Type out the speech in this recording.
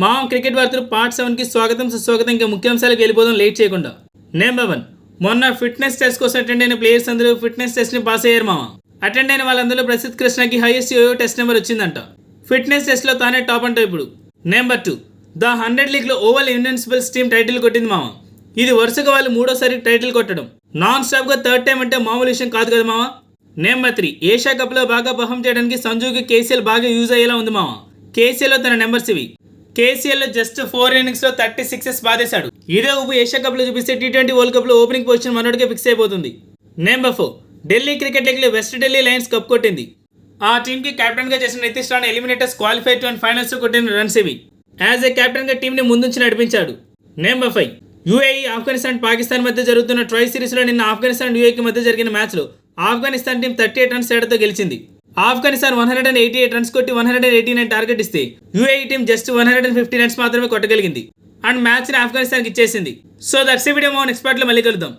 మా క్రికెట్ వార్తలు పార్ట్ 7కి స్వాగతం సుస్వాగతం. ఇంకా ముఖ్యాంశాలకు వెళ్ళిపోదాం లేట్ చేయకుండా. నెంబర్ 1, మొన్న ఫిట్నెస్ టెస్ట్ కోసం అటెండ్ అయిన ప్లేయర్స్ అందరూ ఫిట్నెస్ టెస్ట్ని పాస్ అయ్యారు మామ. అటెండ్ అయిన వాళ్ళందరూ ప్రసిద్ధ్ కృష్ణకి హైయెస్ట్ యోయో టెస్ట్ నెంబర్ వచ్చిందంట. ఫిట్నెస్ టెస్ట్లో తానే టాప్ అంట ఇప్పుడు. నెంబర్ 2, ద 100 లీగ్లో ఓవల్ ఇన్విన్సిబుల్స్ టీం టైటిల్ కొట్టింది మామ. ఇది వరుసగా వాళ్ళు మూడోసారి టైటిల్ కొట్టడం. నాన్ స్టాప్గా థర్డ్ టైం అంటే మామూలు విషయం కాదు కదా మామ. నెంబర్ 3, ఏషియా కప్లో బాగా పర్ఫామ్ చేయడానికి సంజుకి కేసీఎల్ బాగా యూజ్ అయ్యేలా ఉంది మామ. కేసీఎల్లో తన నెంబర్స్ ఇవి. కేసీఎల్లో జస్ట్ 4 ఇన్నింగ్స్లో 36 బాధేశాడు. ఇదే ఊపు ఏషియా కప్లో చూపిస్తే T20 వరల్డ్ కప్లో ఓపెనింగ్ పొజిషన్ మనోడికే ఫిక్స్ అయిపోతుంది. నెంబర్ 4, ఢిల్లీ క్రికెట్ లీగ్లో వెస్ట్ ఢిల్లీ లయన్స్ కప్ కొట్టింది. ఆ టీంకి కెప్టెన్గా చేసిన Nitish Rana eliminators qualify two and finals కొట్టిన రన్స్ ఇవి. యాజ్ ఏ కెప్టెన్గా టీంని ముందుంచి నడిపించాడు. నెంబర్ 5, యూఏఈ ఆఫ్ఘనిస్తాన్ పాకిస్తాన్ మధ్య జరుగుతున్న ట్రై సిరీస్లో నిన్న ఆఫ్ఘనిస్తాన్ యూఏఈకి మధ్య జరిగిన మ్యాచ్లో ఆఫ్ఘనిస్తాన్ టీం 38 రన్స్ తేడాతో గెలిచింది. ఆఫ్ఘనిస్తాన్ 188 రన్స్ కొట్టి 189 టార్గెట్ ఇస్తే యూఏఈ టీం జస్ట్ 150 రన్స్ మాత్రమే కొట్టగలిగింది అండ్ మ్యాచ్ని ఆఫ్ఘనిస్తాన్కి ఇచ్చేసింది. So that's video. నెక్స్ట్ పార్ట్లో మళ్ళీ కలుద్దాం.